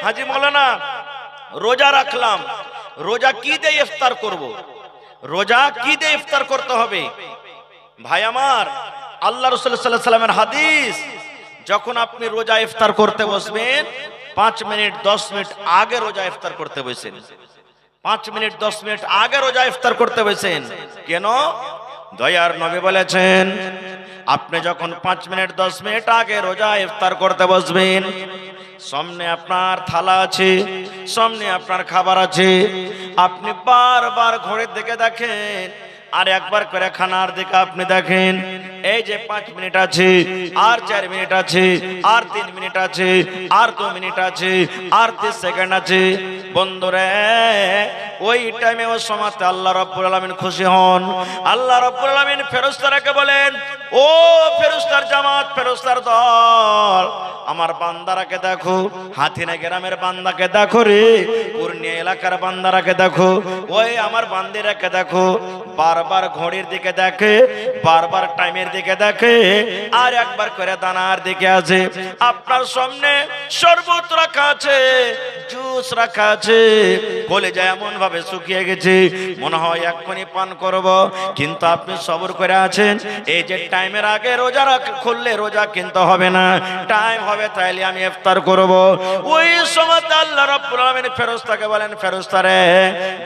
হাজি মৌলানা রোজা রাখলাম, রোজা কি দিয়ে ইফতার করব? রোজা কি দিয়ে ইফতার করতে হবে? ভাই আমার, আল্লাহ রাসূল সাল্লাল্লাহু আলাইহি ওয়াসাল্লামের হাদিস, যখন আপনি রোজা ইফতার করতে বসবেন 5 মিনিট 10 মিনিট আগে রোজা ইফতার করতে বসেন। 5 মিনিট 10 মিনিট আগে রোজা ইফতার করতে বসেন। কেন? দয়ার নবী বলেছেন, আপনি যখন 5 মিনিট 10 মিনিট আগে রোজা ইফতার করতে বসবেন, সামনে আপনার থালা আছে, সামনে আপনার খাবার আছে, আপনি বারবার ঘড়ির দিকে দেখেন, আর একবার করে খানার দিকে আপনি দেখেন, এই যে 5 মিনিট আছে, আর 4 মিনিট আছে, আর 3 মিনিট আছে, আর 2 মিনিট আছে, আর 30 সেকেন্ড আছে। বন্ধুরে, ওই টাইমে ওই সময়তে আল্লাহ রাব্বুল আলামিন খুশি হন। আল্লাহ রাব্বুল আলামিন ফেরেশতাদেরকে বলেন, ও ফেরেশতার জামাত, ফেরেশতার দল, আমার বান্দারাকে দেখো, হাতিনা গ্রামের বান্দাকে দেখো রে, পূর্ণিয়া এলাকার বান্দারাকে দেখো, ওই আমার বান্দিরাকে দেখো, বারবার ঘড়ির দিকে দেখে, বারবার টাইমের দিকে দেখে, আর একবার করে দানার দিকে আছে। আপনার সামনে শরবত রাখা আছে, জুস রাখা আছে, কলেজা এমন ভাবে শুকিয়ে গেছে, মনে হয় এক্ষুনি পান করব, কিন্তু আপনি সবর করে আছেন। এই যে টাইমের আগে রোজা খুললে রোজা কিন্তু হবে না, টাইম হবে তাইলে আমি ইফতার করব। ওই সময় আল্লাহ রাব্বুল আলামিন ফেরেশতাকে বলেন, ফেরেশতা রে,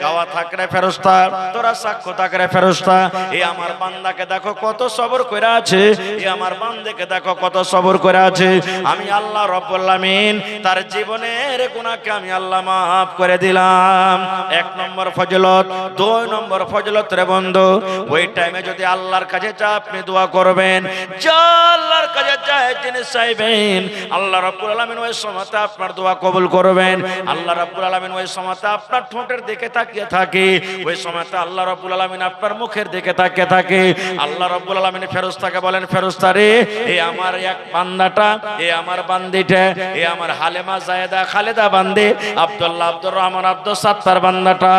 গাওয়া থাকরে ফেরেশতা, তোরা সাক্ষ্য থাকরে ফেরেশতা, এই আমার বান্দাকে দেখো কত সবর করে আছে, এই আমার বান্দাকে দেখো কত সবর করে আছে। আমি আল্লাহ রাব্বুল আলামিন তার জীবনের গুনাহকে আমি আল্লাহ মাফ করে দিলাম। 1 নম্বর ফজিলত। 2 নম্বর ফজিলত রে বন্ধু, ওই টাইমে যদি আল্লাহর কাছে যা আপনি দোয়া করবেন, যা আল্লাহর কাছে যা জিনিস চাইবেন, আল্লাহ রাব্বুল আলামিন ওই সময়তে আপনার দোয়া কবুল করবেন। আল্লাহ রাব্বুল আলামিন ওই সময়তে আপনার ঠোঁটের দিকে তাকিয়ে থাকে, ওই সময়তে আল্লাহ রাব্বুল আলামিন আপনার মুখের দিকে তাকিয়ে থাকে। আল্লাহ রাব্বুল আলামিন ফেরেশতাকে বলেন, ফেরেশতা রে, এই আমার এক বান্দাটা, এই আমার বান্দিটা, এই আমার হালেমা জায়েদা খালেদা বান্দি, আব্দুল্লাহ আব্দুর রহমান আব্দুল সাত্তার বান্দাটা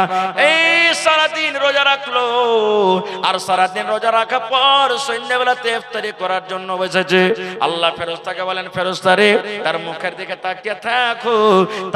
এই সারাদিন রোজা রাখলো, আর সারাদিন রোজা রাখার পর সন্ধ্যাবেলাতে ইফতারি করার জন্য বসেছে। আল্লাহ ফেরেশতাকে বলেন, ফেরেশতা রে, তার মুখের দিকে তাকিয়ে থাকো,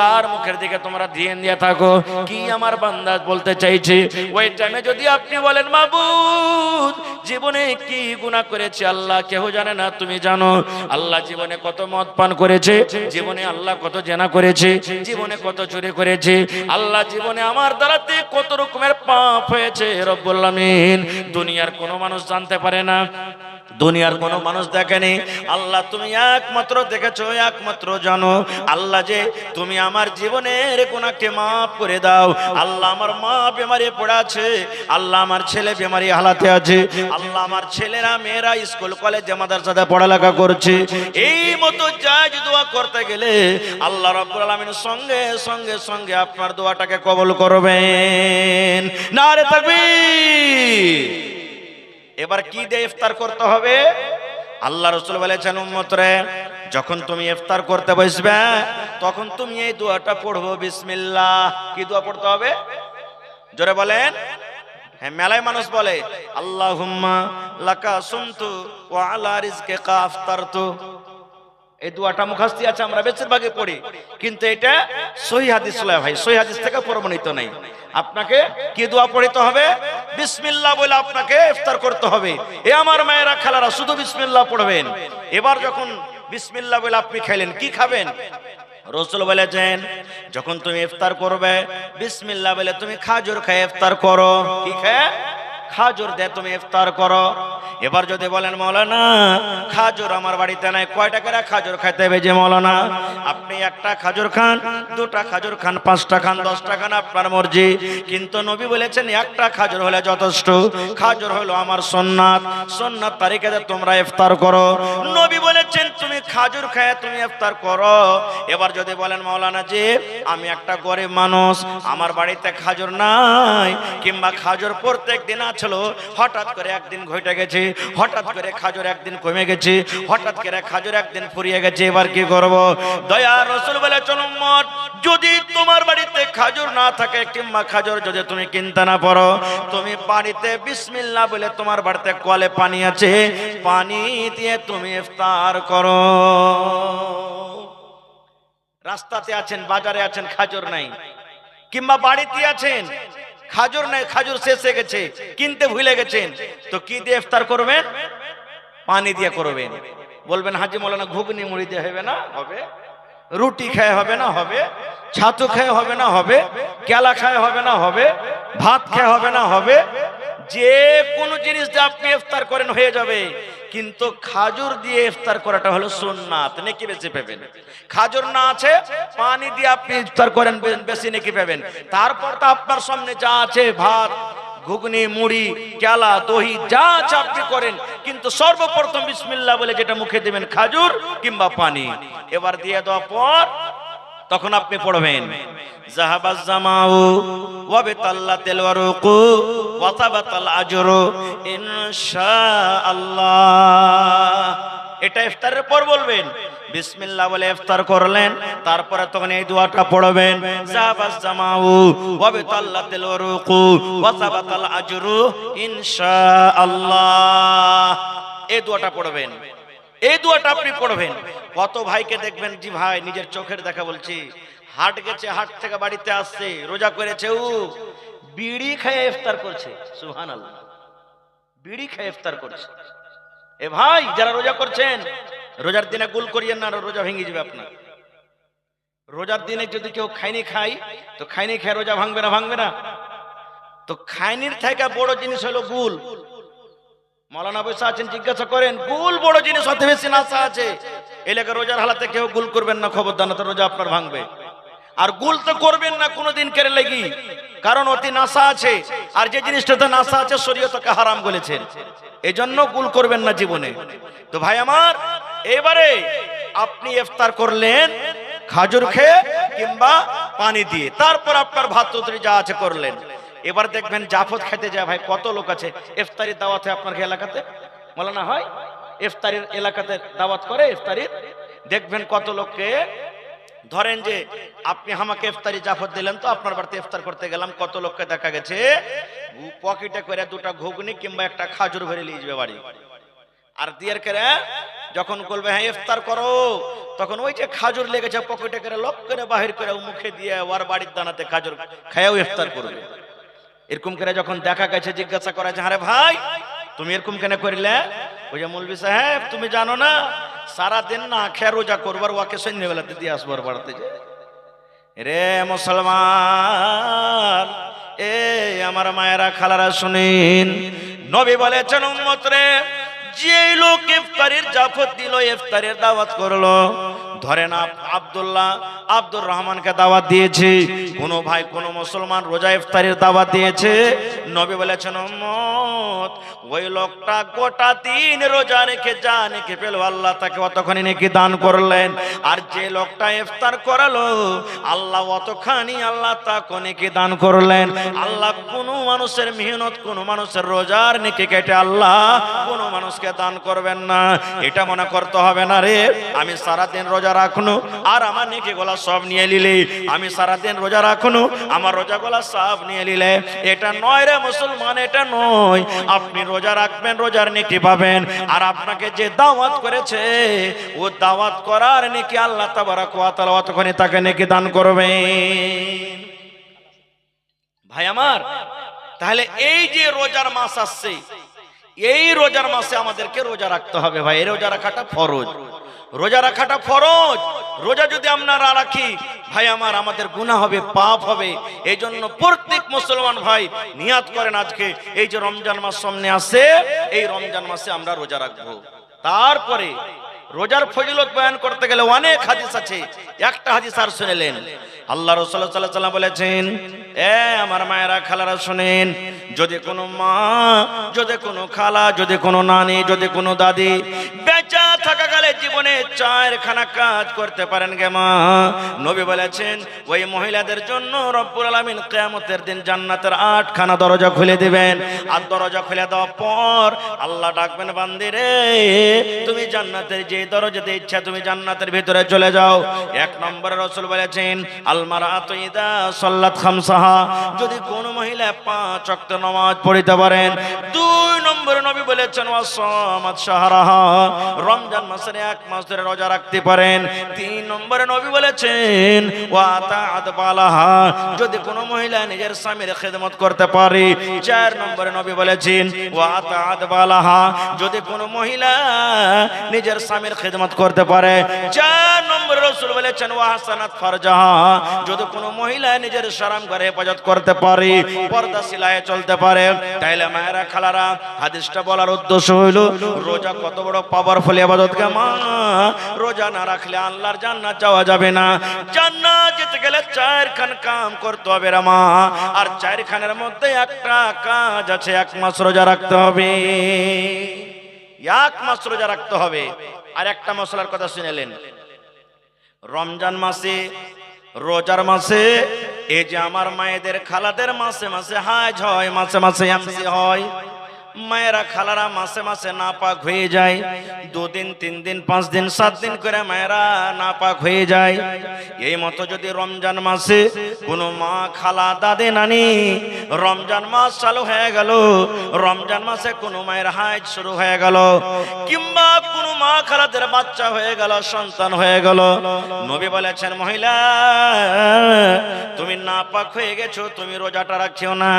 তার মুখের দিকে তোমরা ধ্যান দিয়ে থাকো, কি আমার বান্দা বলতে চাইছে। ওই টাইমে যদি আপনি বলেন, মাবুদ, জীবনে কি গুনাহ করেছি আল্লাহ কেউ জানে না, তুমি জানো। আল্লাহ জীবনে কত মদ পান করেছে, জীবনে আল্লাহ কত জেনা করেছে, জীবনে কত চুরি করেছে, আল্লাহ জীবনে আমার দ্বারাতে কত রকমের পাপ হয়েছে রব্বুল আলামিন, দুনিয়ার কোনো মানুষ জানতে পারে না, দুনিয়ার কোনো মানুষ দেখেনি। আল্লাহ তুমি একমাত্র দেখেছো, একমাত্র জানো। আল্লাহ যে তুমি আমার জীবনের গুনাহকে মাফ করে দাও। আল্লাহ আমার মা বেমারি পড়ে আছে, আল্লাহ আমার ছেলে বেমারি হালাতে আছে, আল্লাহ আমার ছেলেরা মেয়েরা স্কুল কলেজে মাদ্রাসাতে পড়ালেখা করছে। এই মতো জায়েজ দোয়া করতে গেলে আল্লাহ রাব্বুল আলামিন সঙ্গে সঙ্গে সঙ্গে আপনার দোয়াটাকে কবুল করবেন। নারে তাকবীর। এবার কি দিয়ে ইফতার করতে হবে? আল্লাহ রাসূল বলেছেন, উম্মত রে, যখন তুমি ইফতার করতে বসবে তখন তুমি এই দোয়াটা পড়বো, বিসমিল্লাহ। কি দোয়া পড়তে হবে? জোরে বলেন। হ্যাঁ, মেলায় মানুষ বলে, আল্লাহুম্মা লাকা সুমতু ওয়া আলা রিজকিকা আফতারতু। এই দোয়াটা মুখস্থ আছে, আমরা বেশিরভাগই পড়ি, কিন্তু এটা সহিহ হাদিস নয় ভাই, সহিহ হাদিস থেকে প্রমাণিত নাই। আপনাকে কি দোয়া পড়তে হবে? বিসমিল্লাহ বলে আপনাকে ইফতার করতে হবে। এ আমার মায়েরা খালারা, শুধু বিসমিল্লাহ পড়বেন। এবার যখন বিসমিল্লাহ বলে আপনি খাইলেন, কি খাবেন? রাসূল বলেছেন, যখন তুমি ইফতার করবে বিসমিল্লাহ বলে তুমি খাজুর খেয়ে ইফতার করো। কি খেয়ে? খাজুর দিয়ে তুমি ইফতার করো। এবার যদি বলেন, মাওলানা খাজুর আমার বাড়িতে নাই, কয় টাকার খাজুর খাইতে হবে? যে মাওলানা, আপনি একটা খাজুর খান, দুটা খাজুর খান, 5টা খান, 10টা খান, আপনার মর্জি, কিন্তু নবী বলেছেন একটা খাজুর হলে যথেষ্ট। খাজুর হলো আমার সুন্নাত, সুন্নাত তারিখে তোমরা ইফতার করো। নবী বলেছেন তুমি খাজুর খেয়ে তুমি ইফতার করো। এবার যদি বলেন, মাওলানা জি আমি একটা গরিব মানুষ, আমার বাড়িতে খাজুর নাই, কিংবা খাজুর প্রত্যেক দিন ছিল, হঠাৎ করে একদিন ঘটে গেছে, হঠাৎ করে খাজুর একদিন কমে গেছে, হঠাৎ করে খাজুর একদিন ফুরিয়ে গেছে, এবার কি করব? দয়ার রাসূল বলেছেন, উম্মত, যদি তোমার বাড়িতে খাজুর না থাকে, কিংবা খাজুর যদি তুমি কিনতে না পারো, তুমি বাড়িতে বিসমিল্লাহ বলে, তোমার বাড়িতে কলে পানি আছে, পানি দিয়ে তুমি ইফতার করো। রাস্তাতে আছেন, বাজারে আছেন, খাজুর নাই, কিংবা বাড়িতে আছেন, খাজুর নাই, খাজুর শেষ হয়ে গেছে, কিনতে ভুলে গেছেন, তো কি দিয়ে ইফতার করবেন? পানি দিয়ে করবেন। বলবেন হাজি মৌলানা ঘুগনি মুড়ি দিয়ে হবে না? হবে। রুটি খায় হবে না? হবে। ছাতু খায় হবে না? হবে। কেলা খায় হবে না? হবে। ভাত খায় হবে না? হবে। যে কোনো জিনিস দিয়ে আপনি ইফতার করেন হয়ে যাবে, কিন্তু খাজুর দিয়ে ইফতার করাটা হলো সুন্নাত, নেকি বেশি পাবেন। খাজুর না আছে, পানি দিয়ে আপনি ইফতার করেন, বেশি নেকি পাবেন। তারপর তো আপনার সামনে যা আছে, ভাত, ঘুগনি, মুড়ি, কেলা, দহি যা আছে আপনি করেন, কিন্তু সর্বপ্রথম বিসমিল্লাহ বলে যেটা মুখে দিবেন খাজুর কিংবা পানি। এবার দিয়ে দেওয়ার পর তখন আপনি পড়বেন জাহাবাজ জামাউ ওয়া বিতাল্লাতিল ওয়ারুকু ওয়া তাবাতাল আজরু ইনশাআল্লাহ। এটা ইফতারের পর বলবেন। বিসমিল্লাহ বলে ইফতার করলেন, তারপরে তখন এই দোয়াটা পড়বেন জাহাবাজ জামাউ ওয়া বিতাল্লাতিল ওয়ারুকু ওয়া তাবাতাল আজরু ইনশাআল্লাহ। এই দোয়াটা পড়বেন। এই দোয়াটা আপনি পড়বেন। কত ভাইকে দেখবেন, জি ভাই নিজের চোখের দেখা বলছি, হাট গেছে, হাট থেকে বাড়িতে আসছে, রোজা করেছে, ও বিড়ি খেয়ে ইফতার করছে। সুবহানাল্লাহ, বিড়ি খেয়ে ইফতার করছে। এ ভাই যারা রোজা করছেন, রোজার দিনে গুল করিয়েন না, রোজা ভেঙে যাবে আপনার। রোজার দিনে যদি কেউ খাইনি খাই, তো খাইনি খেয়ে রোজা ভাঙবে না? ভাঙবে না। তো খাইনির থেকে বড় জিনিস হলো গুল। মৌলানা বসে আছেন, জিজ্ঞাসা করেন, গুল বড় জিনিস, হতে বেশি নাশা আছে। এলাকা রোজার হালাতে কেউ গুল করবেন না, খবরদার, না তো রোজা আপনার ভাঙবে। আর গুল তো করবেন না কোনোদিন কেড়ে লেগি, কারণ অতি নাশা আছে, আর যে জিনিসটাতে নাশা আছে শরীয়তকে হারাম বলেছেন, এজন্য গুল করবেন না জীবনে। তো ভাই আমার, এবারে আপনি ইফতার করলেন খাজুর খেয়ে কিংবা পানি দিয়ে, তারপর আপনার ভাত তরকারি যা আছে করলেন। এবার দেখবেন জাফত খেতে যায় ভাই, কত লোক আছে ইফতারির দাওয়াতে আপনার এলাকাতে, মৌলানা হয় ইফতারির এলাকাতে দাওয়াত করে ইফতারির, দেখবেন কত লোককে, ধরেন যে আপনি আমাকে ইফতারি জাফত দিলেন, তো আপনার বাড়িতে ইফতার করতে গেলাম, কত লোককে দেখা গেছে পকেটে করে দুটা ঘুগনি কিংবা একটা খাজুর ভরে নিয়ে যাবে বাড়ি, আর দিয়ে করে যখন বলবে হ্যাঁ ইফতার করো, তখন ওই যে খাজুর লেগেছে পকেটে করে লক করে বাহির করে মুখে দিয়ে ওর বাড়ির দানাতে খাজুর খায়াও ইফতার করবে। এরকম করে যখন দেখা গেছে, জিজ্ঞাসা করা যে আরে ভাই তুমি এরকম কেন করিলে? ওই যে মৌলভী সাহেব তুমি জানো না, সারাদিন না খেয়ে রোজা করবার, ওকে সন্ধ্যেবেলাতে দিয়ে আসবার বাড়তে যে। রে মুসলমান, এ আমার মায়েরা খালারা শুনেন, নবী বলেছেন উম্মত রে, যে লোক ইফতারের জাফত দিল, ইফতারের দাওয়াত করলো, ধরেন আব্দুল্লাহ আব্দুর রহমানকে দাওয়াত দিয়েছে, কোন ভাই কোন মুসলমান রোজা ইফতারের দাওয়াত দিয়েছে, নবী বলেছেন উম্মত ওই লোকটা গোটা দিন রোজা রেখে যা নেকি পেল, আল্লাহ তাকে অতখানি নেকি দান করলেন। আর যে লোকটা ইফতার করালো, আল্লাহ অতখানি আল্লাহ তাকে নেকি দান করলেন। আল্লাহ কোন মানুষের মেহনত, কোন মানুষের রোজার নেকি কেটে আল্লাহ কোন মানুষকে দান করবেন না। এটা মনে করতে হবে না রে আমি সারাদিন রোজা রাখনো আর আমার নেকি গোলা সব নিয়ে নিলে, আমি সারাদিন রোজা রাখনো আমার রোজা গোলা সব নিয়ে নিলে, এটা নয় রে মুসলমান, এটা নয়। আপনি রোজা রাখবেন, রোজার নেকি পাবেন, আর আপনাকে যে দাওয়াত করেছে ও দাওয়াত করার নেকি আল্লাহ তাবারাক ওয়া তাআলা অতখানি তাকে নেকি দান করবেন। ভাই আমার, তাহলে এই যে রোজার মাস আসছে, এই রোজার মাসে আমাদেরকে রোজা রাখতে হবে ভাই। এই রোজা রাখাটা ফরজ, রোজা রাখাটা ফরজ। রোজা যদি আমরা না রাখি ভাই আমার, আমাদের গুনাহ হবে, পাপ হবে। এই জন্য প্রত্যেক মুসলমান ভাই নিয়াত করেন, আজকে এই যে রমজান মাস সামনে আসে, এই রমজান মাসে আমরা রোজা রাখবো। তারপরে রোজার ফজিলত বয়ান করতে গেলে অনেক হাদিস আছে, একটা হাদিস আর শুনেলেন। আল্লাহ রাসূল সাল্লাল্লাহু আলাইহি ওয়াসাল্লাম বলেছেন, এ আমার মায়েরা খালারা শুনেন, যদি কোনো মা, যদি কোনো খালা, যদি কোনো নানি, যদি কোনো দাদি বেঁচে থাকাকালে জীবনে 4খানা কাজ করতে পারেন গে মা, নবী বলেছেন ওই মহিলাদের জন্য রব্বুল আলামিন কিয়ামতের দিন জান্নাতের 8খানা দরজা খুলে দিবেন। আর দরজা খুলে দেওয়ার পর আল্লাহ ডাকবেন, বান্দি রে তুমি জান্নাতের যে দরজা দিয়ে ইচ্ছা তুমি জান্নাতের ভিতরে চলে যাও। 1 নম্বরে রাসূল বলেছেন আল মারাতু ইদা সাল্লাত খামসাহা, যদি কোন মহিলা 5 ওয়াক্ত নামাজ পড়তে পারেন। 2 নম্বরে নবী বলেছেন ওয়াসামাত শাহরাহা, রমজান মাসের মানে 1 মাস ধরে রোজা রাখতে পারেন। 3 নম্বরে নবী বলেছেন ওয়া তাআত বালাহা, যদি কোনো মহিলা নিজের স্বামীর খেদমত করতে পারে। 4 নম্বরে নবী বলেছেন ওয়া তাআত বালাহা, যদি কোনো মহিলা নিজের স্বামীর খেদমত করতে পারে। 4 নম্বরে রাসূল বলেছেন ওয়া হাসানাত ফারজাহা, যদি কোনো মহিলা নিজের শরম ঘরে হেফাজত করতে পারে, পর্দা সিলায়ে চলতে পারে। তাইলে মায়েরা খালারা, হাদিসটা বলার উদ্দেশ্য হইল রোজা কত বড় পাওয়ারফুল ইবাদত কে মা। রোজা না রাখলে আল্লাহর জান্নাত যাওয়া যাবে না। জান্নাত যেতে গেলে 4খান কাম করতে হবে রে মা। আর 4খানের মধ্যে একটা কাজ আছে, 1 মাস রোজা রাখতে হবে। 1 মাস রোজা রাখতে হবে। আর একটা মশলার কথা শুনেলেন, রমজান মাসে, রোজার মাসে, এই যে আমার মায়েদের খালাদের মাসে মাসে হাজ হয়, মাসে মাসে এমসি হয়। মায়েরা খালারা মাসে মাসে নাপাক হয়ে যায়। 2 দিন 3 দিন 5 দিন 7 দিন করে মায়েরা নাপাক হয়ে যায়। এই মতো যদি রমজান মাসে কোনো মা খালা দাদে নানি রমজান মাস চালু হয়ে গেল, রমজান মাসে কোনো মায়ের হাজ শুরু হয়ে গেল, কিংবা কোনো মা খালাদের বাচ্চা হয়ে গেল, সন্তান হয়ে গেল, নবী বলেছেন মহিলা তুমি নাপাক হয়ে গেছো, তুমি রোজাটা রাখছো না।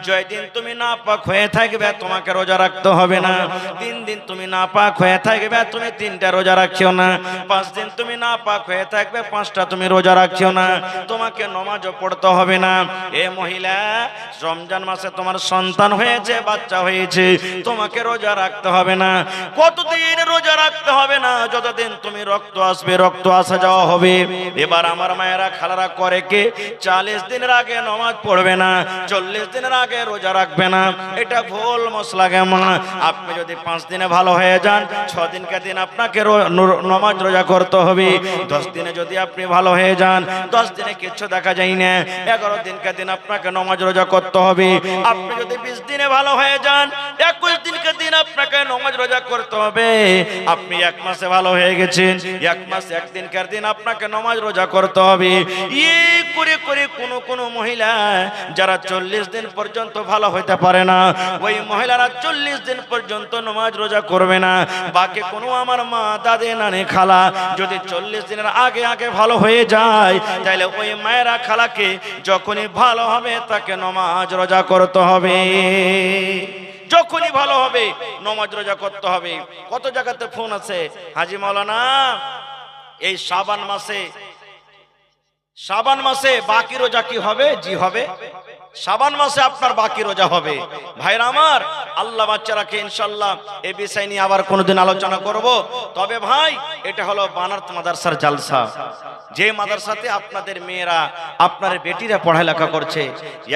যেদিন তুমি নাপাক হয়ে থাকবে তোমাকে রোজা রাখতে হবে না। 3 দিন তুমি নাপাক হয়ে থাকবে, তুমি 3টা রোজা রাখছো না। 5 দিন তুমি নাপাক হয়ে থাকবে, 5টা তুমি রোজা রাখছো না। তোমাকে নামাজও পড়তে হবে না। এ মহিলা, রমজান মাসে তোমার সন্তান হয়েছে, বাচ্চা হয়েছে, তোমাকে রোজা রাখতে হবে না। কতদিন রোজা রাখতে হবে না? যতদিন তুমি রক্ত আসবে, রক্ত আসা যাওয়া হবে। এবার আমার মায়েরা খালারা করে কে 40 দিনের আগে নামাজ পড়বে না, 40 দিনের আগে রোজা রাখবে না। এটা ভুল মশলা কেমন। আপনি যদি 5 দিনে ভালো হয়ে যান, 6 দিনকে দিন আপনাকে নামাজ রোজা করতে হবে। 10 দিনে যদি আপনি ভালো হয়ে যান, 10 দিনে কিচ্ছু দেখা যায় না, 11 দিনকে দিন আপনাকে নামাজ রোজা করতে হবে। আপনি যদি 20 দিনে ভালো হয়ে যান, 21 দিনকে দিন আপনাকে নামাজ রোজা করতে হবে। আপনি 1 মাসে ভালো হয়ে গেছেন, 1 মাস 1 দিনকার দিন আপনাকে নামাজ রোজা করতে হবে। এই করে করে কোন মহিলা যারা 40 দিন পর্যন্ত ভালো হইতে পারে না, ওই মহিলারা 40 দিন পর্যন্ত নামাজ রোজা করবে না। বাকি কোনো আমার মা দাদে নানি খালা যদি 40 দিনের আগে আগে ভালো হয়ে যায়, তাহলে ওই মায়েরা খালাকে যখনই ভালো হবে তাকে নামাজ রোজা করতে হবে। যখনই ভালো হবে নামাজ রোজা করতে হবে। কত জায়গাতে ফোন আছে, হাজী মাওলানা এই শাবান মাসে বাকি রোজা কি হবে? জি হবে, শাবান মাসে আপনার বাকি রোজা হবে। ভাইরা আমার, আল্লাহ বাচ্চারাকে ইনশাআল্লাহ এই বিষয় নিয়ে আবার কোনোদিন আলোচনা করব। তবে ভাই, এটা হলো বানারত মাদ্রাসার জালসা, যে মাদ্রাসাতে আপনাদের মেয়েরা, আপনার বেটিরা পড়ালেখা করছে।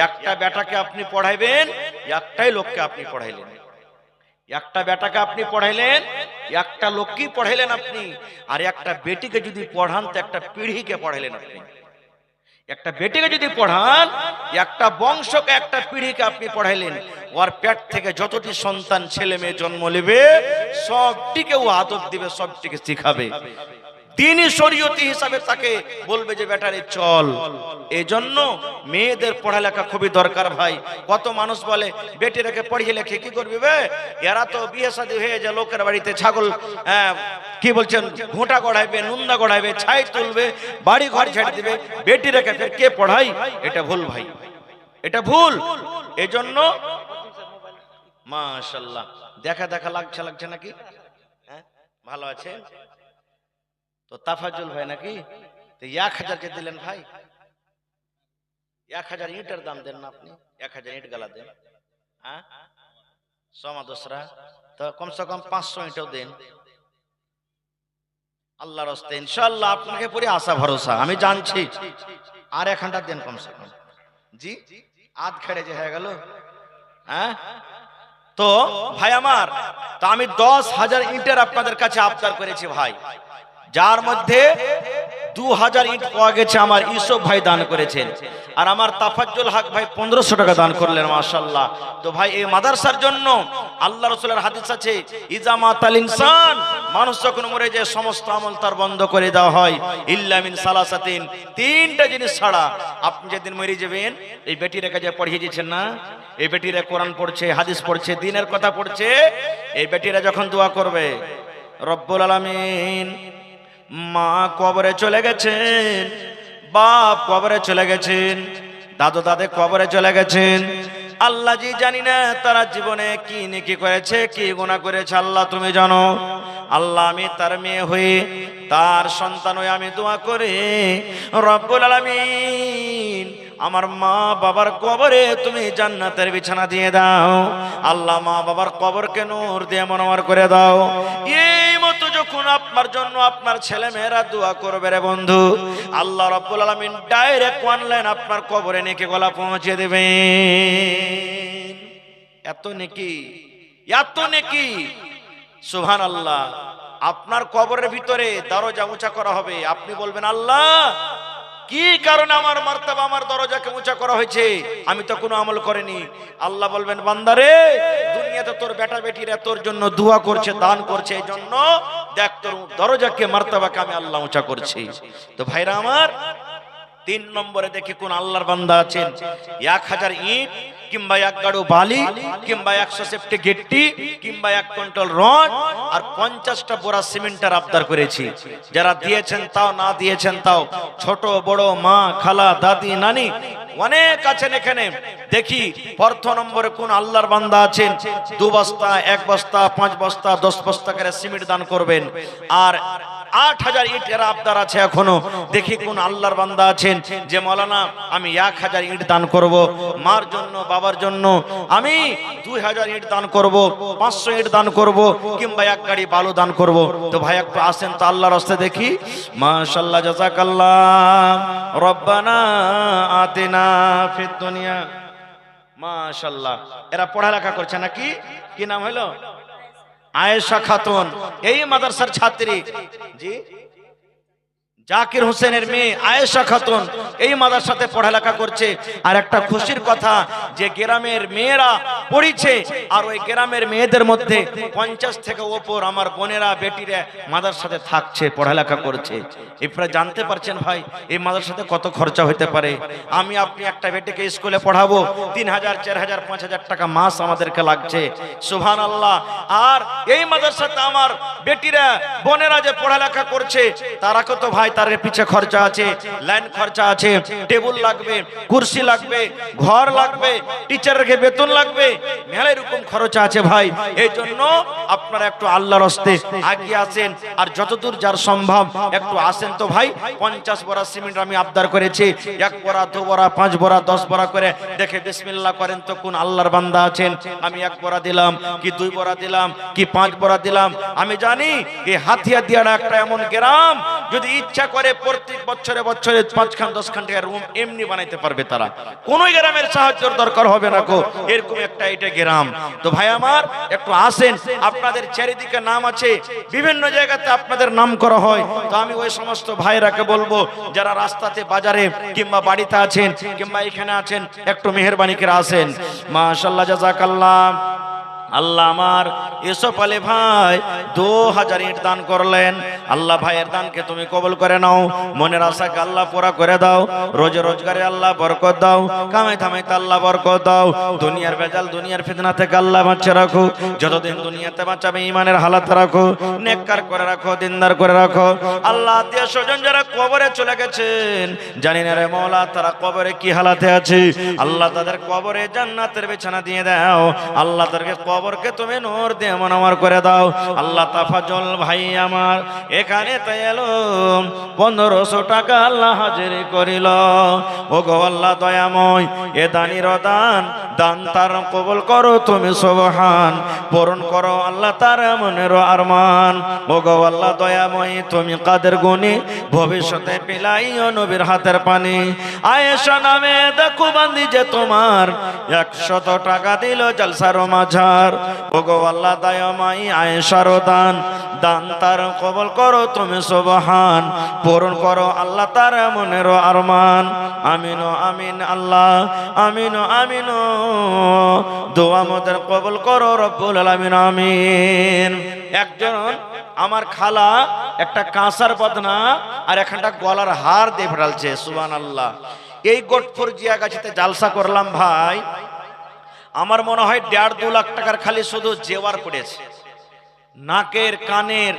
একটা বেটাকে আপনি পড়াইবেন, একটাই লোককে আপনি পড়াইলেন। একটা বেটাকে আপনি পড়াইলেন, একটা লোককেই পড়াইলেন আপনি। আর একটা বেটিকে যদি পড়ান তো একটা পিঢ়িকে পড়াইলেন আপনি। একটা বেটিকে যদি পড়ান, একটা বংশকে, একটা পিঢ়িকে আপনি পড়াইলেন। ওর পেট থেকে যতটি সন্তান ছেলে মেয়ে জন্ম নেবে, সবটিকে ও আদব দিবে, সবটিকে শিখাবে। দিনই শরীয়তি হিসাবে তাকে বলবে যে বেটারে চল। এই জন্য মেয়েদের পড়ালেখা খুবই দরকার ভাই। কত মানুষ বলে বেটিরাকে পড়িয়ে লেখে কি করবি বে, এরা তো বিয়ে শাদী হয়ে যায়, লোকের বাড়িতে ছাগল কি বলছেন ঘোঁটা গড়াইবে, নুন্দা গড়াইবে, ছাই তুলবে, বাড়ি ঘর ছেড়ে দিবে, বেটিরাকে ফের কে পড়াই? এটা ভুল ভাই, এটা ভুল। এজন্য মাশাআল্লাহ দেখা দেখা লাগছে নাকি? হ্যাঁ, ভালো আছে তো তাফাজুল ভাই নাকি? তো 1000 কে দিলেন ভাই, 1000 ইটের দাম দেন না আপনি, 1000 ইট গালা দেন। হ্যাঁ, সমাদসরা তো কমসে কম 500 ইটও দেন আল্লাহর রাস্তায়। ইনশাআল্লাহ আপনাকে পুরো আশা ভরসা, আমি জানছি। আর 1 দেন কমসে কম। জি, আধ খেড়ে যে হয়ে গেল। হ্যাঁ, তো ভাই আমার, তো আমি 10,000 ইটের আপনাদের কাছে আবদার করেছি ভাই, যার মধ্যে 2000 ইট পাওয়া গেছে আমার ইউসুফ ভাই দান করেছেন, আর আমার তাফাজ্জুল হক ভাই 1500 টাকা দান করলেন। মাশাআল্লাহ। তো ভাই, এই মাদ্রাসার জন্য আল্লাহ রাসূলের হাদিস আছে, ইজা মাতাল ইনসান, মানুষ যখন মরে যায় সমস্ত আমল তার বন্ধ করে দেওয়া হয়, ইল্লা মিন সালাসাতিন, 3টা জিনিস ছাড়া। আপনি যেদিন মরে যাবেন, এই বেটির কাছে পড়িয়ে দিয়েছেন না, এই বেটিরা কোরআন পড়ছে, হাদিস পড়ছে, দ্বীনের কথা পড়ছে, এই বেটিরা যখন দোয়া করবে, রব্বুল আলামিন মা কবরে চলে গেছেন, বাপ কবরে চলে গেছেন, দাদু দাদে কবরে চলে গেছেন। আল্লাহ জি জানি না তারা জীবনে কি নেকি করেছে, কি গুনাহ করেছে, আল্লাহ তুমি জানো। আল্লাহ আমি তার মেয়ে হয়ে, তার সন্তান হয়ে আমি দোয়া করে রব্বুল আলামিন আমার মা বাবার কবরে তুমি জান্নাতের বিছানা দিয়ে দাও। আল্লাহ মা বাবার কবরকে নূর দিয়ে মনোয়ার করে দাও। এই মতো যখন আপনার জন্য আপনার ছেলে মেয়েরা দোয়া করবে রে বন্ধু, আল্লাহ রাব্বুল আলামিন ডাইরেক্ট অনলাইন আপনার কবরে নেকি গলা পৌঁছে দেবেন। এত নেকি, এত নেকি, সুবহানাল্লাহ। আপনার কবরের ভিতরে দরজা উঁচা করা হবে। আপনি বলবেন আল্লাহ কি কারণে আমার মার্তাবা, আমার দরজাকে উঁচা করা হয়েছে, আমি তো কোনো আমল করিনি। আল্লাহ বলবেন বান্দারে দুনিয়াতে তোর বেটা বেটিরা তোর জন্য দোয়া করছে, দান করছে, এই জন্য দেখ তোর দরজাকে মার্তাবাকে আমি আল্লাহ উঁচা করছি। তো ভাইরা আমার, 3 নম্বরে দেখি কোন আল্লাহর বান্দা আছেন 1000 ইট কিংবা 1 গাড়ু বালি কিংবা 100 সেফটি গিট্টি কিংবা 1 কুইন্টাল রড আর 50টা বোরা সিমেন্টের আবদার করেছি। যারা দিয়েছেন তাও, না দিয়েছেন তাও, ছোট বড় মা খালা দাদি নানি অনেক আছেন এখানে। দেখি প্রথম নম্বরে কোন আল্লাহর বান্দা আছেন 2 বস্তা 1 বস্তা 5 বস্তা 10 বস্তা করে সিমেন্ট দান করবেন। আর 8000 ইটের আবদার আছে এখনো। দেখি কোন আল্লাহর বান্দা আছেন যে মাওলানা আমি 1000 ইট দান করব, মার জন্য বাবার জন্য আমি 2000 ইট দান করব, 500 ইট দান করব কিংবা 1 গাড়ি বালু দান করব। তো ভাই একটু আসেন তো আল্লাহর রাস্তায় দেখি। মাশাআল্লাহ, জাযাকাল্লাহ, রব্বানা আতিনা ফিদ দুনিয়া। মাশাআল্লাহ, এরা পড়ালেখা করছে নাকি? কি নাম হলো? আয়েশা খাতুন, এই মাদ্রাসার ছাত্রী। জি, জাকির হোসেনের মেয়ে আয়েশা খাতুন এই মাদ্রাসাতে পড়ালেখা করছে। আর একটা খুশির কথা যে গ্রামের মেয়েরা পড়িছে, আর ওই গ্রামের মেয়েদের মধ্যে 50 থেকে ওপর আমার বোনেরা বেটিরা মাদ্রাসাতে থাকছে, পড়ালেখা করছে। এরপরে জানতে পারছেন ভাই এই মাদ্রাসাতে কত খরচা হতে পারে। আমি আপনি একটা বেটিকে স্কুলে পড়াবো 3000 4000 5000 টাকা মাস আমাদেরকে লাগছে। সুবহানাল্লাহ। আর এই মাদ্রাসাতে আমার বেটিরা বোনেরা যে পড়ালেখা করছে তারা কত ভাই, তার পিছে খরচা আছে, লাইন খরচা আছে, টেবিল লাগবে, কুরসি লাগবে, ঘর লাগবে, টিচারের বেতন লাগবে, মেলা এরকম খরচা আছে ভাই। এই জন্য আপনারা একটু আল্লাহর রাস্তায় এগিয়ে আসেন, আর যতদূর যার সম্ভব একটু আসেন তো ভাই। 50 বোরা সিমেন্ট আমি আবদার করেছি, 1 বোরা 2 বোরা 5 বোরা 10 বোরা করে দেখে বিসমিল্লাহ করেন তো কোন আল্লাহর বান্দা আছেন। আমি 1 বোরা দিলাম কি 2 বোরা দিলাম কি 5 বোরা দিলাম। আমি জানি এই হাতিয়া দিয়ার একটা এমন গ্রাম যদি ইচ্ছা করে প্রত্যেক বছরে 5খান 10খান টাকা রুম এমনি বানাইতে পারবে তারা, কোন গ্রামের সাহায্যের দরকার হবে না কো, এরকম একটা এটা গ্রাম। তো ভাই আমার একটু আসেন, আপনাদের চারিদিকে নাম আছে, বিভিন্ন জায়গাতে আপনাদের নাম করা হয়। তো আমি ওই সমস্ত ভাইরাকে বলবো যারা রাস্তাতে বাজারে কিংবা বাড়িতে আছেন কিংবা এখানে আছেন একটু মেহেরবানি করে আসেন। মাশাআল্লাহ, জাযাকাল্লাহ। আল্লাহ আমার ইউসুফ আলী ভাই 2000 ইট দান করলেন। আল্লাহ ভাইয়ের দানকে তুমি কবুল করে নাও, মনের আশাকে আল্লাহ পুরা করে দাও, রোজে রোজগারে আল্লাহ বরকত দাও, কামাই থামাইতে আল্লাহ বরকত দাও, দুনিয়ার বেজাল দুনিয়ার ফিতনা থেকে আল্লাহ বাঁচিয়ে রাখো, যতদিন দুনিয়াতে বাঁচাবে ঈমানের হালাত রাখো, নেককার করে রাখো, দিনদার করে রাখো। আল্লাহ আত্মীয় স্বজন যারা কবরে চলে গেছেন জানি না রে মওলা তারা কবরে কি হালাতে আছে, আল্লাহ তাদের কবরে জান্নাতের বিছানা দিয়ে দাও। আল্লাহ তাদেরকে কবরকে তুমি নূর দিয়ে মনোয়ার করে দাও। আল্লাহ তাফাজল ভাই আমার এখানে তো এলো 1500 টাকা আল্লাহ হাজিরি করিল। ও গো আল্লাহ দয়াময়, এ দানির দান দান তার কবুল করো তুমি সুবহান, পূরণ করো আল্লাহ তার মনের আরমান। ও গো আল্লাহ দয়াময়, তুমি কাদের গুণী ভবিষ্যতে পিলাইও নবীর হাতের পানি। আয়েশা নামে দেখো বান্দি যে তোমার 100 টাকা দিল জলসার মাঝার। ও গো আল্লাহ দয়াময়, আয়েশার দান দান তার কবুল করো তুমি সুবহান, পূরণ করো আল্লাহ তার মনের আরমান। আমিন আমিন আল্লাহ, আমিন আমিন, দোয়া আমাদের কবুল করো রব্বুল আলামিন, আমিন। একজন আমার খালা একটা কাঁসার বদনা আর একটা গলার হার দিয়ে ফেলছে, সুবহানাল্লাহ। এই গোটপুর জিয়াগাছিতে জালসা করলাম ভাই, আমার মনে হয় 1.5-2 লাখ টাকার খালি শুধু জেওয়ার পড়েছে। নাকের, কানের,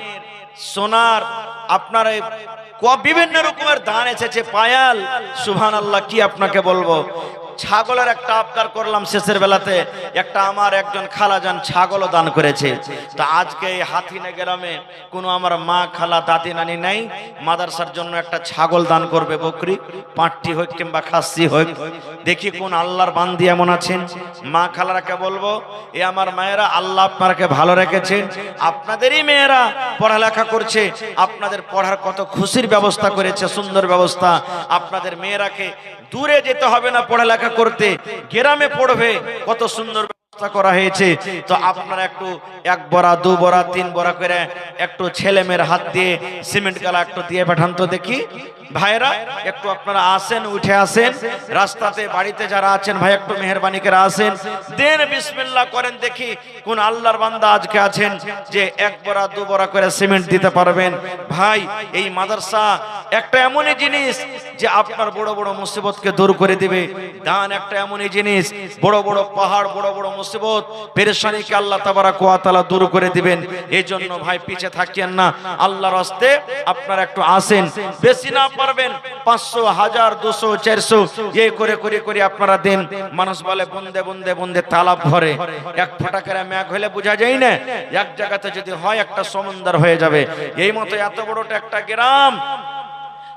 সোনার, আপনার বিভিন্ন রকমের দান এসেছে, পায়াল, সুবহানাল্লাহ। কি আপনাকে বলবো, ছাগলের একটা আবদার করলাম শেষের বেলাতে, একটা আমার একজন খালাজান ছাগলও দান করেছে। তা আজকে এই হাতিনে গ্রামে কোনো আমার মা, খালা, দাদি, নানি নাই, মাদ্রাসার জন্য একটা ছাগল দান করবে, বকরি, পাঁটটি হোক কিংবা খাসি হোক। দেখি কোন আল্লাহর বান্দি এমন আছেন। মা খালারাকে বলবো, এ আমার মায়েরা, আল্লাহ আপনাকে ভালো রেখেছেন, আপনাদেরই মেয়েরা পড়ালেখা করছে, আপনাদের পড়ার কত খুশির ব্যবস্থা করেছে, সুন্দর ব্যবস্থা। আপনাদের মেয়েরাকে দূরে যেতে হবে না পড়ালেখা করতে, গ্রামে পড়বে, কত সুন্দর ব্যবস্থা করা হয়েছে। তো আপনারা একটু 1 বড়া 2 বড়া 3 বড়া করে একটু ছেলে মেয়ের হাত দিয়ে সিমেন্ট গালা একটু দিয়ে পাঠান তো দেখি। ভাইরা একটু আপনারা আসেন, উঠে আসেন, রাস্তাতে বাড়িতে যারা আছেন ভাই একটু মেহেরবানি করে আসেন, দেন বিসমিল্লাহ করেন, দেখি কোন আল্লাহর বান্দা আজকে আছেন যে 1 বড়া 2 বড়া করে সিমেন্ট দিতে পারবেন। ভাই এই মাদ্রাসা একটা এমনই জিনিস যে আপনার বড় বড় মুসিবতকে দূর করে দিবে। দান একটা এমনই জিনিস, বড় বড় পাহাড়, বড় বড় মুসিবত, পেরেশানিকে আল্লাহ তাবারাক ওয়া তাআলা দূর করে দিবেন। এই জন্য ভাই পিছে থাকিয়েন না, আল্লাহর রাস্তে আপনারা একটু আসেন। বেশি না পারবেন 500, 1000, 200, 400 এই করে করে করে আপনারা দেন। মানুষ বলে বন্দে বন্দে বন্দে তালাব ভরে, 1 ফোঁটা করে মেঘ হলে বোঝা যায় না, এক জায়গাতে যদি হয় একটা সমুদ্র হয়ে যাবে। এই মতো এত বড়টা একটা গ্রাম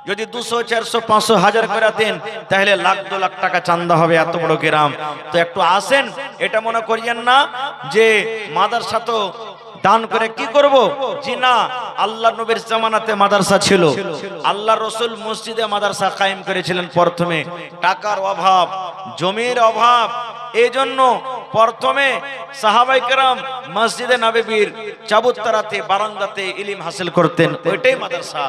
যদি 200, 400, 500, 1000 করে দেন, তাহলে লাখ 2 লাখ টাকা চান্দা হবে, এত বড় গ্রাম। তো একটু আসেন, এটা মনে করিয়েন না যে মাদ্রাসা তো দান করে কি করব, জি না, আল্লাহ নবীর জামানাতে মাদ্রাসা ছিল, আল্লাহ রসুল মসজিদে মাদ্রাসা কায়েম করেছিলেন। প্রথমে টাকার অভাব, জমির অভাব, এই জন্য প্রথমে সাহাবায়ে কেরাম মসজিদে নববীর চাবুত্তরাতে, বারান্দাতে ইলম হাসিল করতেন, ওইটাই মাদ্রাসা।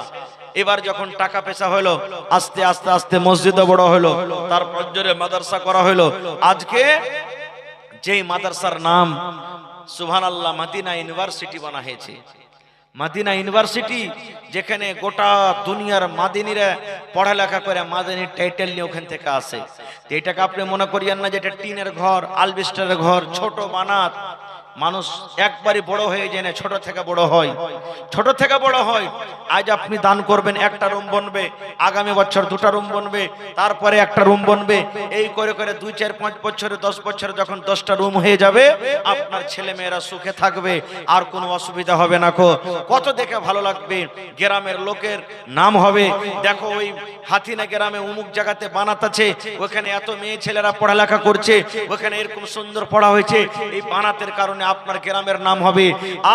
এবার যখন টাকা পয়সা হলো, আস্তে আস্তে আস্তে মসজিদও বড় হলো, তারপর জোরে মাদ্রাসা করা হলো। আজকে যেই মাদ্রাসার নাম সুবহানাল্লাহ মদিনা ইউনিভার্সিটি বানা হয়েছে, মদিনা ইউনিভার্সিটি, যেখানে গোটা দুনিয়ার মাদিনীরা পড়ালেখা করে মাদিনীর টাইটেল নিয়ে ওখান থেকে আসে। এটাকে আপনি মনে করিয়েন না যে এটা টিনের ঘর, আলবেস্টারের ঘর, ছোট বানাত। মানুষ একবারই বড় হয়ে যায় না, ছোট থেকে বড় হয়, ছোট থেকে বড় হয়। আজ আপনি দান করবেন, একটা রুম বনবে, আগামী বছর 2টা রুম বনবে, তারপরে একটা রুম বনবে, এই করে করে 2, 4, 5 বছরে, 10 বছরে যখন 10টা রুম হয়ে যাবে, আপনার ছেলে মেয়েরা সুখে থাকবে, আর কোনো অসুবিধা হবে না। কত দেখে ভালো লাগবে, গ্রামের লোকের নাম হবে, দেখো ওই হাতিনা গ্রামে অমুক জায়গাতে বানাত আছে, ওখানে এত মেয়ে ছেলেরা পড়ালেখা করছে, ওখানে এরকম সুন্দর পড়া হয়েছে, এই বানাতের কারণে আপনার গ্রামের নাম হবে।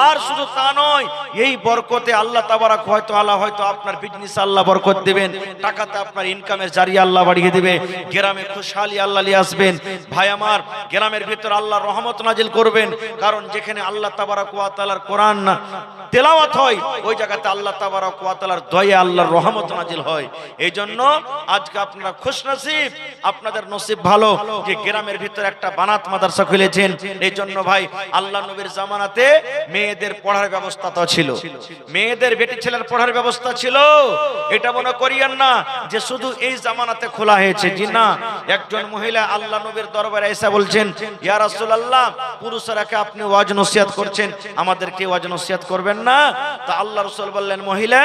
আর শুধু তা নয়, এই বরকতে আল্লাহ তাবারাক ওয়া তাআলা হয়তো আপনার বিজনেস আল্লাহ বরকত দিবেন, টাকাতে আপনার ইনকামের জারিয়া আল্লাহ বাড়িয়ে দিবে, গ্রামে খুশহালি আল্লাহ নিয়ে আসবেন। ভাই আমার, গ্রামের ভিতর আল্লাহর রহমত নাজিল করবেন, কারণ যেখানে আল্লাহ তাবারাক ওয়া তাআলার কোরআন তেলাওয়াত হয়, ওই জায়গাতে আল্লাহ তাবারাক ওয়া তাআলার দয়া, আল্লাহর রহমত নাজিল হয়। এই জন্য আজকে আপনারা খুশনসিব, আপনাদের নসিব ভালো যে গ্রামের ভিতর একটা বানাত মাদ্রাসা খুলেছেন। এই জন্য ভাই, আল্লাহ নবীর জামানাতে মেয়েদের পড়ার ব্যবস্থা তো ছিল, মেয়েদের বেটি ছেলের পড়ার ব্যবস্থা ছিল। এটা মনে করিয়েন না যে শুধু এই জামানাতে খোলা হয়েছে, জি না। একজন মহিলা আল্লাহ নবীর দরবারে এসে বলছেন, ইয়া রাসূলুল্লাহ, পুরুষরাকে আপনি ওয়াজ নসিহত করছেন, আমাদেরকে ওয়াজ নসিহত করবেন না? তা আল্লাহ রাসূল বললেন, মহিলা,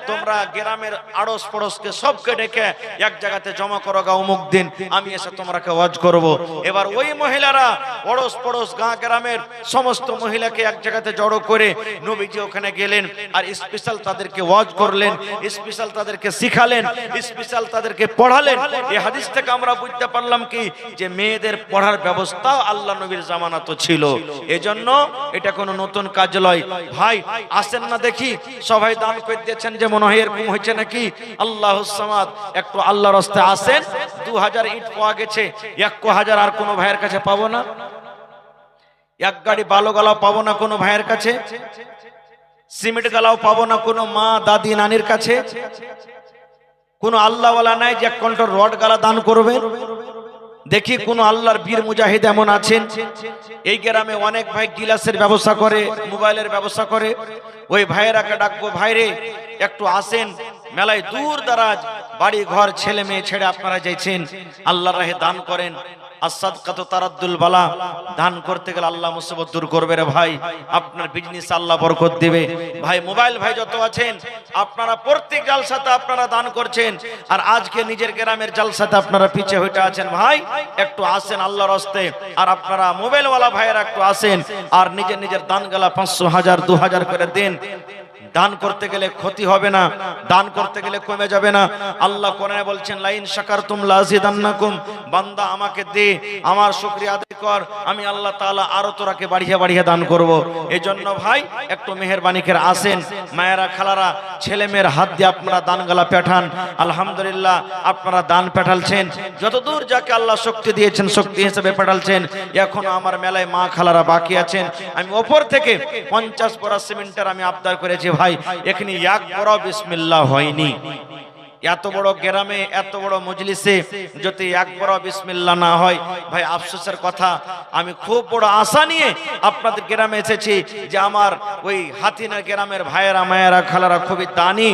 তোমরা গ্রামের আড়স পড়োশকে সবকে ডেকে এক জায়গাতে জমা করো গা, অমুক দিন আমি এসে তোমরাকে ওয়াজ করব। এবার ওই মহিলারা আড়স পড়োশ গাঁ গ্রামের সমস্ত মহিলাকে এক জায়গাতে জড়ো করে নবীজি ওখানে গেলেন, আর স্পেশাল তাদেরকে ওয়াজ করলেন, স্পেশাল তাদেরকে শিখালেন, স্পেশাল তাদেরকে পড়ালেন। এই হাদিস থেকে আমরা বুঝতে পারলাম কি, যে মেয়েদের পড়ার ব্যবস্থা আল্লাহ নবীর জামানাতে ছিল। এজন্য এটা কোনো নতুন কাজ নয়। ভাই আসেন না দেখি, সবাই দান করে দিয়েছেন যে মনে হয় এরকম হয়েছে নাকি। আল্লাহুস সামাদ, একটু আল্লাহর রাস্তায় আসেন। 2000 ইট পাওয়া গেছে, 1000 আর কোনো ভাইয়ের কাছে পাবো না, 1 গাড়ি বালো গালাও পাবো না কোনো ভাইয়ের কাছে, সিমেন্ট গালাও পাবো না কোনো মা, দাদি, নানির কাছে। কোনো আল্লাহওয়ালা নাই যে 1 কন্টর রড গালা দান করবে? দেখি কোন আল্লাহর বীর মুজাহিদ এমন আছেন? এই গ্রামে অনেক ভাই গিলাসের ব্যবসা করে, মোবাইলের ব্যবসা করে, ওই ভাইয়েরাকে ডাকবো, ভাইরে একটু আসেন। মেলায় দূর দারাজ বাড়ি ঘর ছেলে মেয়ে ছেড়ে আপনারা যাইছেন, আল্লাহর রাহে দান করেন। as-sadaqatu taraddul বালা, দান করতে গেলে আল্লাহ মুসিবত দূর করবে রে ভাই। আপনার বিজনেস আল্লাহ বরকত দিবে ভাই। মোবাইল ভাই যত আছেন আপনারা প্রত্যেক জালসাতে আপনারা দান করছেন, আর আজকে নিজের গ্রামের জালসাতে আপনারা পিছিয়ে হইতে আছেন ভাই, একটু আসেন আল্লাহর রাস্তে। আর আপনারা মোবাইলওয়ালা ভাইয়েরা একটু আসেন আর নিজের নিজের দান গেলা 500, 1000, 2000 করে দেন। দান করতে গেলে ক্ষতি হবে না, দান করতে গেলে কমে যাবে না। আল্লাহ কোরআনে বলছেন লাইন শাকারতুম লাযিদান্নাকুম, বান্দা আমাকে দে, আমার শুকরিয়া আদায় কর, আমি আল্লাহ তাআলা আরো তোরাকে বাড়িয়ে বাড়িয়ে দান করব। এজন্য ভাই একটু মেহেরবানি করে আসেন, মায়েরা খালারা ছেলে মেয়ের হাত দিয়ে আপনারা দানগালা পাঠান। আলহামদুলিল্লাহ আপনারা দান পাঠালছেন, যতদূর যাকে আল্লাহ শক্তি দিয়েছেন শক্তি হিসেবে পাঠালছেন। এখনো আমার মেলায় মা খালারা বাকি আছেন, আমি ওপর থেকে 50 বড়া সিমেন্টের আমি আবদার করেছি ভাই, এখানে এক বড় বিসমিল্লাহ হয়নি। এত বড় গ্রামে এত বড় মজলিসে যদি এক বড় বিসমিল্লাহ না হয় ভাই আফসোসের কথা। আমি খুব বড় আশা নিয়ে আপনাদের গ্রামে এসেছি যে আমার ওই হাতিনা গ্রামের ভাইয়েরা মায়েরা খালারা খুবই দানি,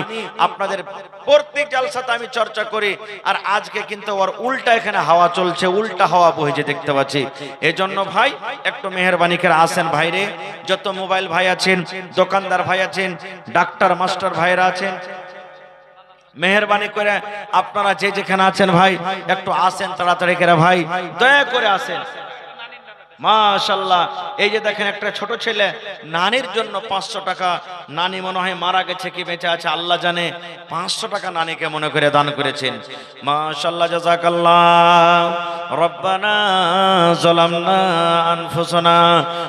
আপনাদের প্রত্যেক জালসাতে আমি চর্চা করি। আর আজকে কিন্তু ওর উল্টা এখানে হাওয়া চলছে, উল্টা হাওয়া বইছে দেখতে পাচ্ছি। এজন্য ভাই একটু মেহেরবানি করে আসেন ভাইরে, যত মোবাইল ভাই আছেন, দোকানদার ভাই আছেন, ডাক্তার মাস্টার ভাইরা আছেন, মেহেরবানি করে আপনারা যে যেখানে আছেন ভাই একটু আসেন তাড়াতাড়ি করে ভাই, দয়া করে আসেন। মাশাআল্লাহ এই যে দেখেন একটা ছোট ছেলে নানির জন্য 500 টাকা, নানি মনে হয় মারা গেছে কি বেঁচে আছে আল্লাহ জানে, 500 টাকা নানিকে মনে করে দান করেছেন। মাশাআল্লাহ জাযাকাল্লাহ। রব্বানা যালামনা আনফুসানা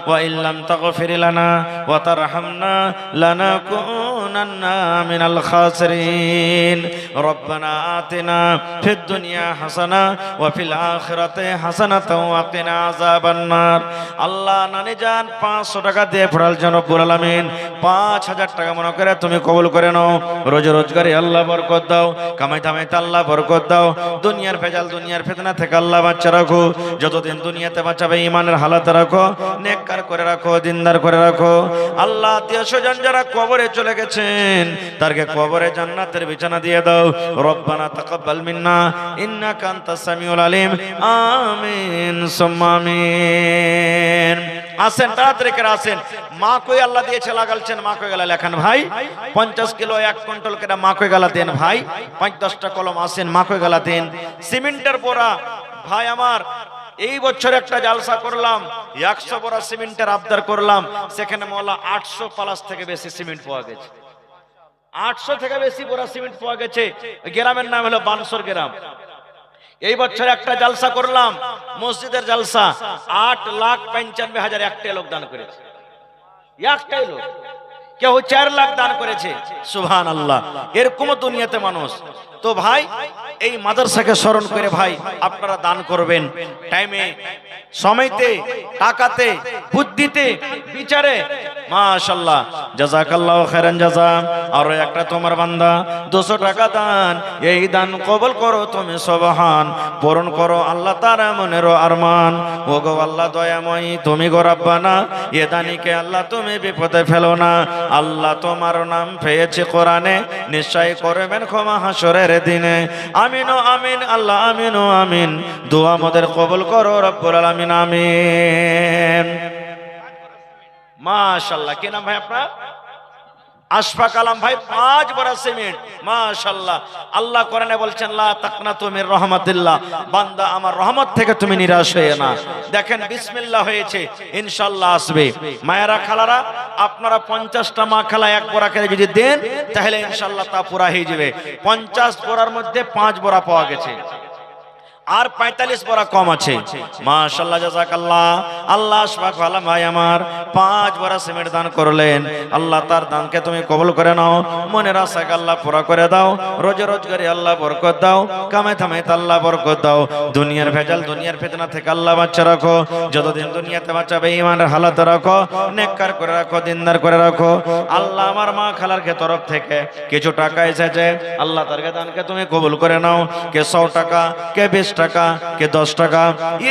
ওয়া ইল্লাম তাগফির লানা ওয়া তারহামনা লানাকুনান্না মিনাল খাসিরিন। রব্বানা আতিনা ফিদ দুনিয়া হাসানা ওয়া ফিল আখিরাতি হাসানাতাও ওয়া কিনা আযাবান নার। আল্লাহ নানি জান 500 টাকা দিয়ে পড়াল যেন রব্বুল আলামিন 5000 টাকা মনে করে তুমি কবুল করে নাও। রোজগারে আল্লাহ বরকত দাও, কামাই দামাইতে আল্লাহ বরকত দাও, দুনিয়ার ভেজাল দুনিয়ার ফিতনা থেকে আল্লাহ বাঁচা রাখো, যতদিন দুনিয়াতে বাঁচাবে ঈমানের হালাতে রাখো, নেককার করে রাখো, দিনদার করে রাখো। আল্লাহ আত্মীয় স্বজন যারা কবরে চলে গেছেন তারকে কবরে জান্নাতের বিছানা দিয়ে দাও। রব্বানা তাকাব্বাল মিন্না ইন্নাকা আনতাস সামিউল আলিম। আমিন সুম্মা আমিন। আসেন তাড়াতাড়ি করে আসেন। মা কই আল্লাহ দিয়েছে লাগালছেন, মা কই গেলা লেখান ভাই, 50 কিলো 1 কুইন্টাল করে মা কই গেলা দেন ভাই, 5-10টা কলম আসেন মা কই গেলা দেন। সিমেন্টের পোড়া ভাই আমার এই বছর একটা জালসা করলাম, 100 বড়া সিমেন্টের আবদার করলাম, সেখানে মওলা 800 প্লাস থেকে বেশি সিমেন্ট পাওয়া গেছে। 800 থেকে বেশি বড়া সিমেন্ট পাওয়া গেছে। গ্রামের নাম হলো বানসর গ্রাম। এই বছর একটা জালসা করলাম, মসজিদের জালসা, 8,95,000 একটাই লোক দান করেছে, একটাই লোক। কেউ 4 লাখ দান করেছে, সুবহানাল্লাহ। এরকম দুনিয়াতে মানুষ। তো ভাই এই মাদ্রাসাকে স্মরণ করে ভাই আপনারা দান করবেন, টাইমে সময়তে টাকাতে বুদ্ধিতে বিচারে। মাশাআল্লাহ জাযাকাল্লাহু খাইরান জাযা। আর একটা তোমার বান্দা 200 টাকা দান, এই দান কবুল করো তুমি সুবহান, পূরণ করো আল্লাহ তাআলা মনের আরমান। ওগো আল্লাহ দয়াময়ী তুমি গো রব্বানা, এ দানিকে আল্লাহ তুমি বিপদে ফেলো না। আল্লাহ তোমার নাম পেয়েছে কোরআনে, নিশ্চয় করবেন ক্ষমা হাসরের দিনে। আমিন ও আমিন আল্লাহ, আমিন ও আমিন। দোয়া আমাদের কবুল করো রব্বুল আলামিন, আমিন। মাশাআল্লাহ। কি নাম ভাই আপনার? আশফাক আলম ভাই, 5 বড়া সিমেন্ট। মাশাআল্লাহ। আল্লাহ কোরআনে বলছেন লা তাকনাতু মির রাহমাতিল্লাহ, বান্দা আমার রহমত থেকে তুমি নিরাশ হয়ে না। দেখেন বিসমিল্লাহ হয়েছে, ইনশাআল্লাহ আসবে। মায়েরা খালারা আপনারা 50টা মা খালা 1 বড়া করে যদি দেন তাহলে ইনশাআল্লাহ তা পুরা হয়ে যাবে। 50 বড়ার মধ্যে 5 বড়া পাওয়া গেছে, আর 45 বড়া কম আছে। মাশাআল্লাহ জাযাকাল্লাহ। আল্লাহ আশফাক আলম ভাই আমার 5 বড়া সিমেন্ট দান করলেন, আল্লাহ তার দানকে তুমি কবুল করে নাও, মনের আশাকে আল্লাহ পুরা করে দাও, রোজগারে আল্লাহ বরকত দাও, কামে থামাইতে আল্লাহ বরকত দাও, দুনিয়ার ভেজাল দুনিয়ার ফিতনা থেকে আল্লাহ বাঁচা রাখো, যতদিন দুনিয়াতে বাঁচাবে ঈমানের হালাতে রাখো, নেককার করে রাখো, দিনদার করে রাখো। আল্লাহ আমার মা খালার তরফ থেকে কিছু টাকা এসেছে, আল্লাহ তার দানকে তুমি কবুল করে নাও। কে 100 টাকা, কে 20 টাকা, কে 10 টাকা,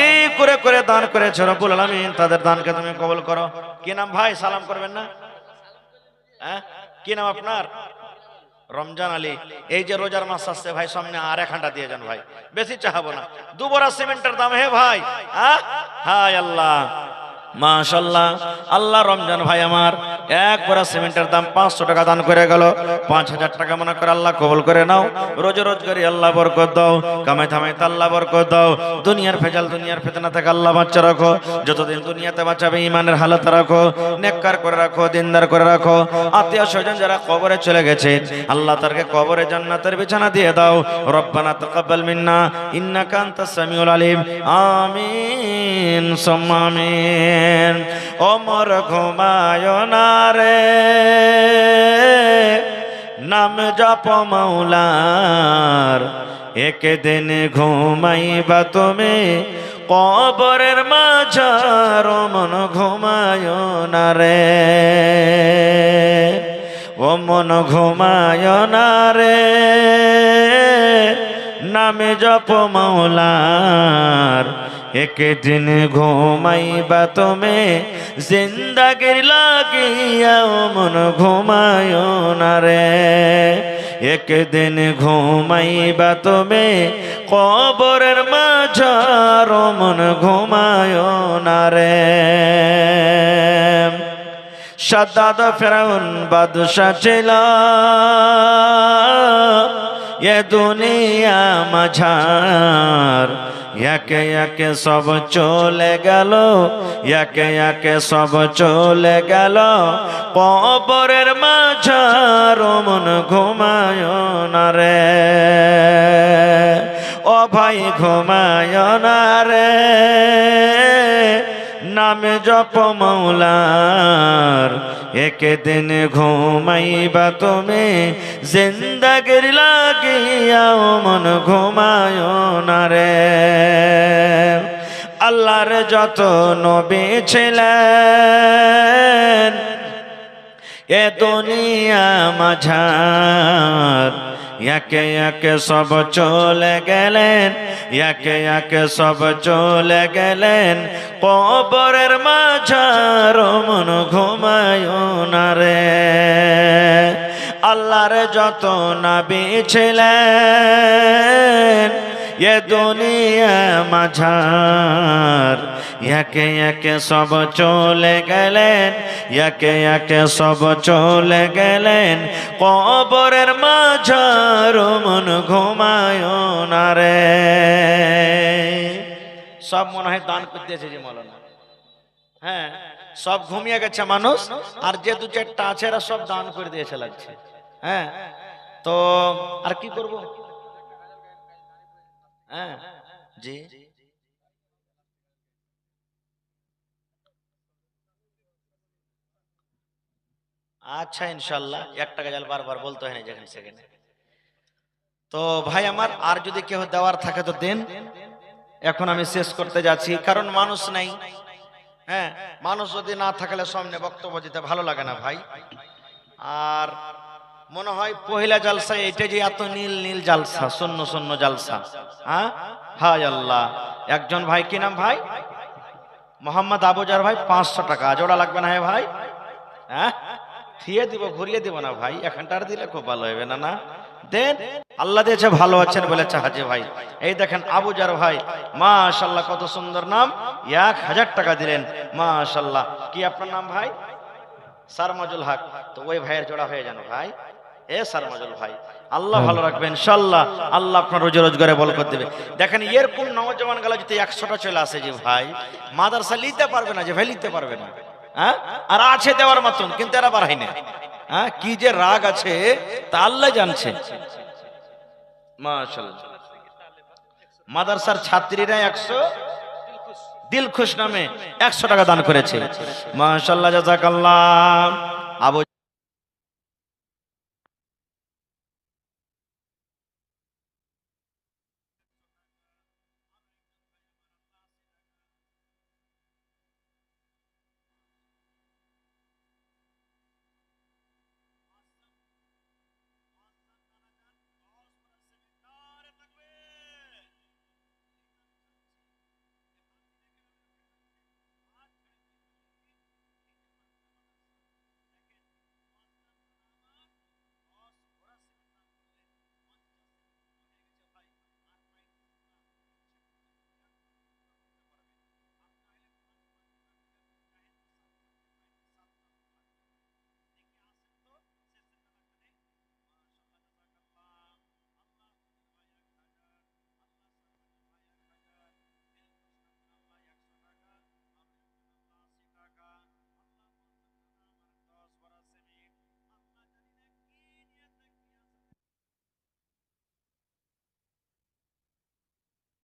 এই করে করে দান করেছে রব্বুল আলামিন, তাদের দানকে তুমি কবুল করো। কি নাম ভাই? সালাম করবেন না? হ্যাঁ, কি নাম আপনার? রমজান আলী, এই যে রোজার মাস আসছে ভাই, সামনে আর 1 ঘন্টা দিয়ে যান ভাই, বেশি চাহাবো না। 2 বড়া সিমেন্টের দাম হে ভাই, হায় আল্লাহ, মাশাআল্লাহ। আল্লাহ রমজান ভাই আমার 1 বড়া সিমেন্টের দাম 500 টাকা দান করে গেল। 5000 টাকা মনে করে আল্লাহ কবুল করে নাও। রোজ রোজগারি আল্লাহ বরকত দাও, কামাই থামাইতে আল্লাহ বরকত দাও। দুনিয়ার ভেজাল, দুনিয়ার ফিতনা থেকে আল্লাহ বাঁচা রাখো। যতদিন দুনিয়াতে বাঁচাবে ইমানের হালত রাখো, নেককার করে রাখো, দিনদার করে রাখো। আত্মীয় স্বজন যারা কবরে চলে গেছে আল্লাহ তাদেরকে কবরে জান্নাতের বিছানা দিয়ে দাও। রব্বানা তাকাব্বাল মিন্না ইন্নাকা আনতাস সামিউল আলিম। আমিন সুম্মা আমিন। ওমর ঘুমায় না রে, নাম জপ মাওলার, একদিন ঘুমাইবা তুমি কবরের মাঝার। মন ঘুমায় না রে, ও মন ঘুমায় না রে, নামে জপ মাওলার, একদিন ঘুমাইবা তুমি জিন্দাগির লাগিয়া। ও মন ঘুমায় না রে, একদিন ঘুমাইবা তুমি কবরের মাঝার। ও মন ঘুমায় না রে। শাদ্দাদ ফেরাউন বাদশা ছিল, এ দুনিয়া মাঝার। একে একে সব চলে গেল, একে একে সব চলে গেল কবরের মাঝার। ও মন ঘুমায় না রে, ও ভাই ঘুমায় না রে, নামে জপ মাওলার, একদিন ঘুমাইবা তুমি জিন্দাগির লাগিয়া। ও মন ঘুমায় না রে। আল্লাহর যত নবী ছিলেন এ দুনিয়া মাঝার, একে একে সব চলে গেলেন, একে একে সব চলে গেলেন কবরের মাঝার। ও মন ঘুমায় না রে। আল্লাহর যত নবী ছিলেন এ দুনিয়া মাঝার, একে একে সব চলে গেলেন, একে একে সব চলে গেলেন কবরের মাঝার। ও মন ঘুমায় না রে। সব মনে হয় দান করতে দিয়েছে যে মৌলানা, হ্যাঁ সব ঘুমিয়ে গেছে মানুষ, আর যে 2-4টা আছে এরা সব দান করে দিয়েছে লাগছে। হ্যাঁ তো আর কি করব? হ্যাঁ জি, আচ্ছা ইনশাল্লাহ 1 টাকা জাল বারবার বলতে হয় না যেখানে সেখানে। তো ভাই আমার, আর যদি কেউ দেওয়ার থাকে তো দেন। এখন আমি শেষ করতে যাচ্ছি, কারণ মানুষ নাই। হ্যাঁ মানুষ যদি না থাকলে সামনে বক্তব্য দিতে ভালো লাগে না ভাই। আর মনে হয় পহিলা জালসা এটা যে এত নীল নীল জালসা, শূন্য শূন্য জালসা। হ্যাঁ হায় আল্লাহ। একজন ভাই, কি নাম ভাই? মোহাম্মদ আবুজার ভাই, 500 টাকা জোড়া লাগবে না? হ্যাঁ ভাই, হ্যাঁ ফিরে দিব, ঘুরিয়ে দিব না ভাই, এখানটার দিলে খুব ভালো হবে না? না দেন, আল্লাহ দিয়েছে, ভালো আছেন বলেছে হাজি ভাই। এই দেখেন আবুজার ভাই, মাশাআল্লাহ কত সুন্দর নাম, 1000 টাকা দিলেন মাশাআল্লাহ। কি আপনার নাম ভাই? সারমাজুল হক। তো ওই ভাইয়ের জোড়া হয়ে যান ভাই। এ সারমাজুল ভাই, আল্লাহ ভালো রাখবেন ইনশাআল্লাহ, আল্লাহ আপনার রোজি রোজগারে বরকত দেবে। দেখেন এরকম নওজওয়ান গুলো যদি 100টা চলে আসে যে ভাই মাদ্রাসা নিতে পারবে না, যে ভাই নিতে পারবে না। হ্যাঁ আর আছে দেওয়ার মতন, কিন্তু এরা বাড়াই না। হ্যাঁ কি যে রাগ আছে তা আল্লাহ জানছে। মাশাআল্লাহ মাদ্রাসার ছাত্রীরা 100 দিলখুশ নামে 100 টাকা দান করেছে। মাশাআল্লাহ জাযাকাল্লাহ। আবু